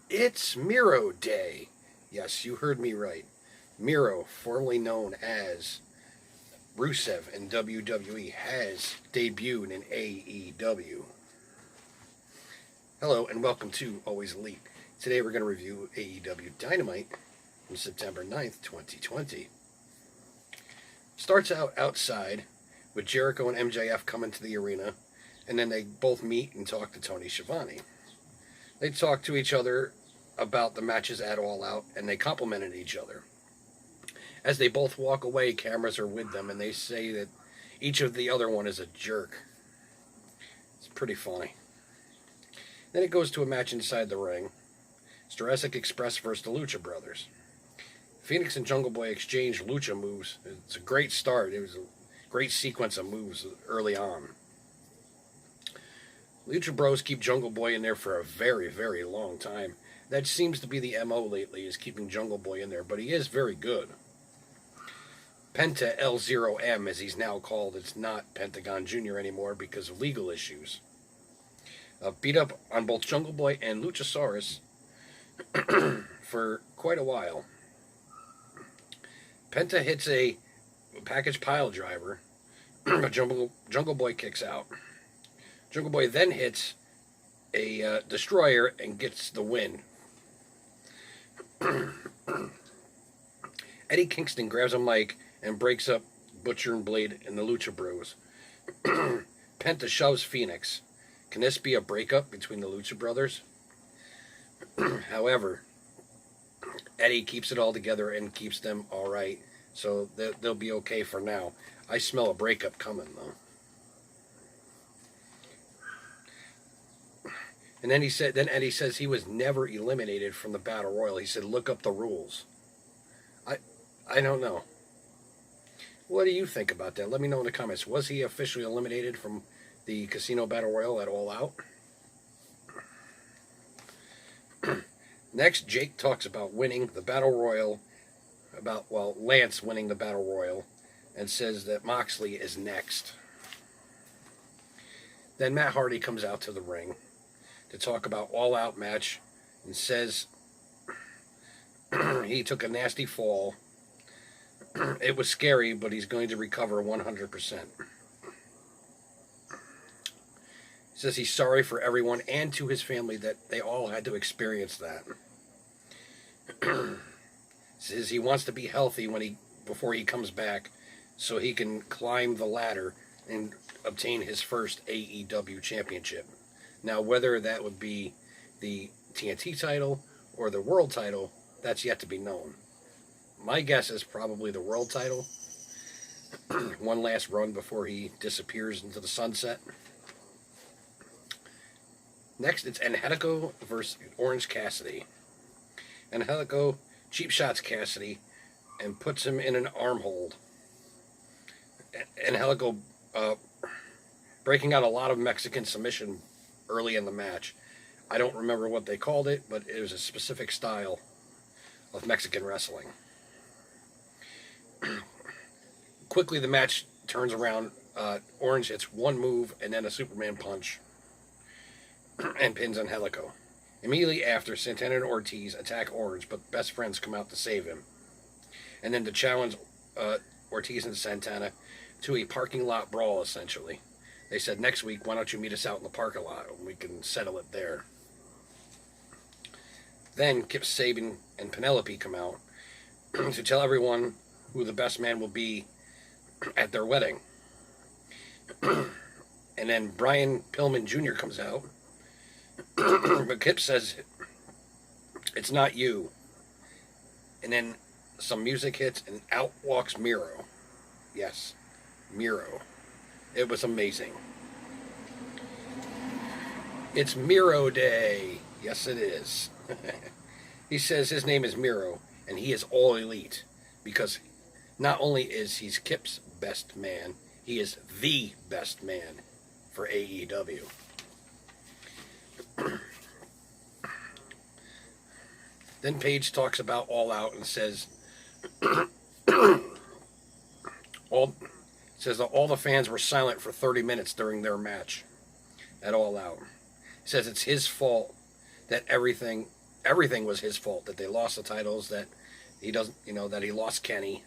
It's Miro Day. Yes, you heard me right. Miro, formerly known as Rusev in WWE, has debuted in AEW. Hello and welcome to Always Elite. Today we're going to review AEW Dynamite from September 9th, 2020. Starts out outside with Jericho and MJF coming to the arena, and then they both meet and talk to Tony Schiavone. They talk to each other about the matches at All Out, and they complimented each other. As they both walk away, cameras are with them, and they say that each of the other one is a jerk. It's pretty funny. Then it goes to a match inside the ring. It's Jurassic Express versus the Lucha Brothers. Phoenix and Jungle Boy exchange lucha moves. It's a great start. It was a great sequence of moves early on. Lucha Bros keep Jungle Boy in there for a very, very long time. That seems to be the MO lately, is keeping Jungle Boy in there, but he is very good. Penta L0M, as he's now called, it's not Pentagon Jr. anymore because of legal issues. Beat up on both Jungle Boy and Luchasaurus for quite a while. Penta hits a package pile driver, but Jungle Boy kicks out. Jungle Boy then hits a destroyer and gets the win. Eddie Kingston grabs a mic and breaks up Butcher and Blade and the Lucha Bros. Penta shoves Phoenix. Can this be a breakup between the Lucha Brothers? However, Eddie keeps it all together and keeps them all right, so they'll be okay for now. I smell a breakup coming, though. And then Eddie says he was never eliminated from the Battle Royal. He said, look up the rules. I don't know. What do you think about that? Let me know in the comments. Was he officially eliminated from the Casino Battle Royal at All Out? Next, Jake talks about winning the Battle Royal, Lance winning the Battle Royal, and says that Moxley is next. Then Matt Hardy comes out to the ring to talk about All Out match and says he took a nasty fall. It was scary, but he's going to recover 100%. He says he's sorry for everyone and to his family that they all had to experience that. Says he wants to be healthy before he comes back so he can climb the ladder and obtain his first AEW championship. Now, whether that would be the TNT title or the world title, that's yet to be known. My guess is probably the world title. One last run before he disappears into the sunset. Next, it's Angelico versus Orange Cassidy. Angelico cheap shots Cassidy and puts him in an arm hold. Angelico breaking out a lot of Mexican submission early in the match. I don't remember what they called it, but it was a specific style of Mexican wrestling. Quickly, the match turns around. Orange hits one move and then a Superman punch and pins Angelico. Immediately after, Santana and Ortiz attack Orange, but best friends come out to save him. And then to challenge Ortiz and Santana to a parking lot brawl, essentially. They said, next week, why don't you meet us out in the parking lot and we can settle it there. Then Kip Sabian and Penelope come out to tell everyone who the best man will be at their wedding. And then Brian Pillman Jr. comes out. But Kip says, it's not you. And then some music hits and out walks Miro. Yes, Miro. It was amazing. It's Miro Day. Yes, it is. He says his name is Miro, and he is all elite. Because not only is he Kip's best man, he is the best man for AEW. Then Paige talks about All Out and says all the fans were silent for 30 minutes during their match at All Out. He says it's his fault that everything everything was his fault, that they lost the titles, that he doesn't, that he lost Kenny,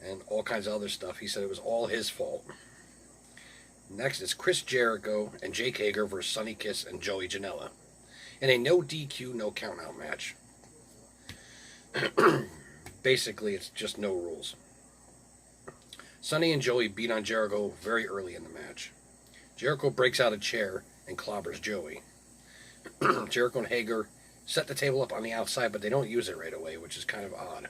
and all kinds of other stuff. He said it was all his fault. Next is Chris Jericho and Jake Hager versus Sonny Kiss and Joey Janela in a no DQ, no countout match. Basically, it's just no rules. Sonny and Joey beat on Jericho very early in the match. Jericho breaks out a chair and clobbers Joey. Jericho and Hager set the table up on the outside, but they don't use it right away, which is kind of odd.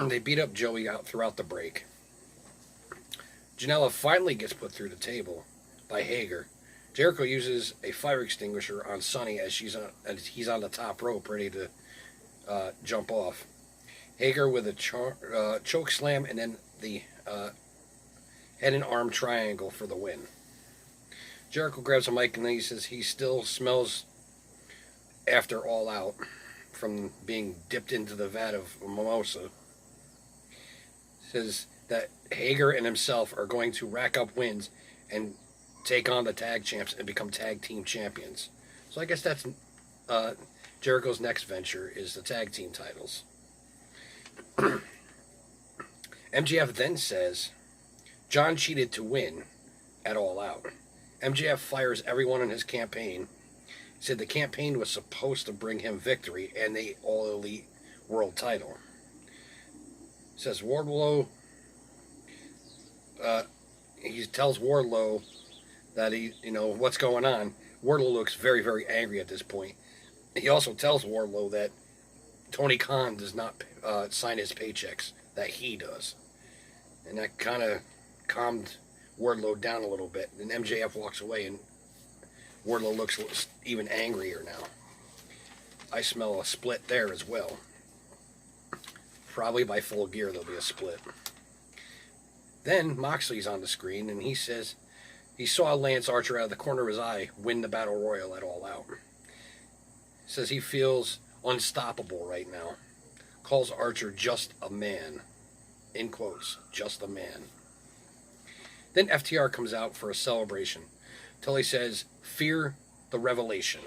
They beat up Joey out throughout the break. Janela finally gets put through the table by Hager. Jericho uses a fire extinguisher on Sonny as he's on the top rope ready to jump off. Hager with a choke slam and then the head and arm triangle for the win. Jericho grabs a mic and then he says he still smells after All Out from being dipped into the vat of mimosa. Says that Hager and himself are going to rack up wins and take on the tag champs and become tag team champions. So I guess that's Jericho's next venture is the tag team titles. MJF then says John cheated to win at All Out. MJF fires everyone in his campaign. He said the campaign was supposed to bring him victory and the All Elite World title. He says Wardlow, he tells Wardlow that what's going on. Wardlow looks very, very angry at this point. He also tells Wardlow that Tony Khan does not sign his paychecks, that he does. And that kind of calmed Wardlow down a little bit. And MJF walks away and Wardlow looks even angrier now. I smell a split there as well. Probably by Full Gear there'll be a split. Then Moxley's on the screen and he says he saw Lance Archer out of the corner of his eye win the Battle Royal at All Out. Says he feels unstoppable right now. Calls Archer just a man. In quotes, just a man. Then FTR comes out for a celebration. Tully says, fear the revelation.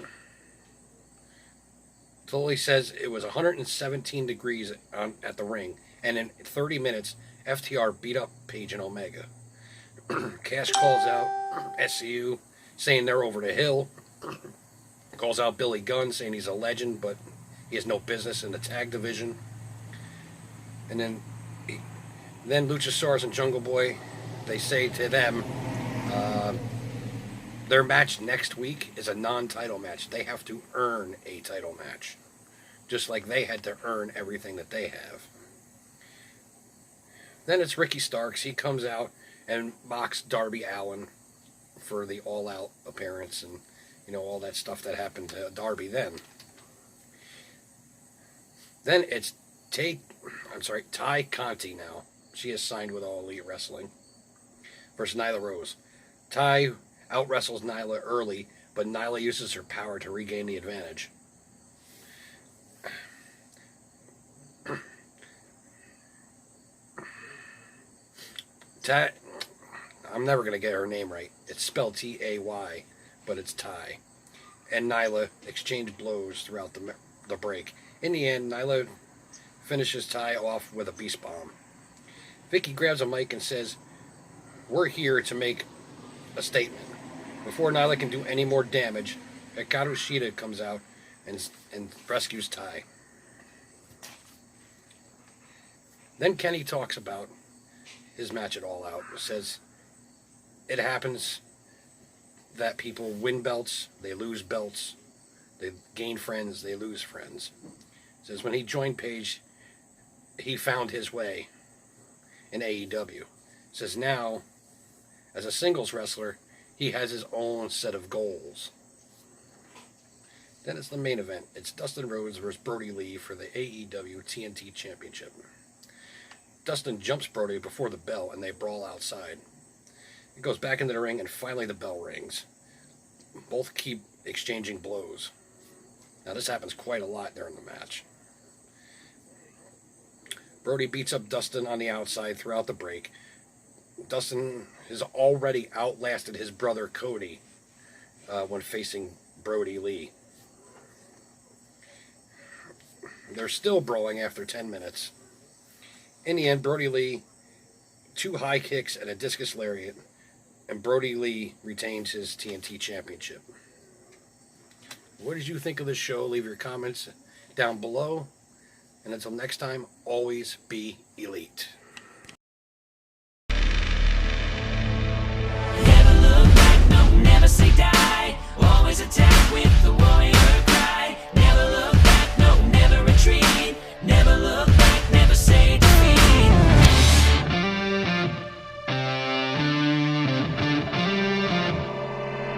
Tully says it was 117 degrees at the ring, and in 30 minutes, FTR beat up Page and Omega. Cash calls out SCU, saying they're over the hill. Calls out Billy Gunn, saying he's a legend, but he has no business in the tag division. And then Luchasaurus and Jungle Boy, they say to them, their match next week is a non-title match. They have to earn a title match, just like they had to earn everything that they have. Then it's Ricky Starks. He comes out and mocks Darby Allin for the All Out appearance and all that stuff that happened to Darby then. Then it's Ty Conti now. She is signed with All Elite Wrestling versus Nyla Rose. Ty out-wrestles Nyla early, but Nyla uses her power to regain the advantage. I'm never going to get her name right. It's spelled Tay, but it's Ty. And Nyla exchange blows throughout the break. In the end, Nyla finishes Ty off with a beast bomb. Vicky grabs a mic and says, we're here to make a statement. Before Nyla can do any more damage, Hikaru Shida comes out and rescues Ty. Then Kenny talks about his match at All Out. Says it happens that people win belts, they lose belts, they gain friends, they lose friends. Says when he joined Page, he found his way in AEW. Says now, as a singles wrestler, he has his own set of goals. Then it's the main event. It's Dustin Rhodes versus Brodie Lee for the AEW TNT Championship. Dustin jumps Brodie before the bell and they brawl outside. He goes back into the ring and finally the bell rings. Both keep exchanging blows. Now this happens quite a lot during the match. Brodie beats up Dustin on the outside throughout the break. Dustin has already outlasted his brother Cody when facing Brodie Lee. they're still brawling after 10 minutes. In the end, Brodie Lee, 2 high kicks and a discus lariat, and Brodie Lee retains his TNT Championship. What did you think of this show? Leave your comments down below. And until next time, always be elite.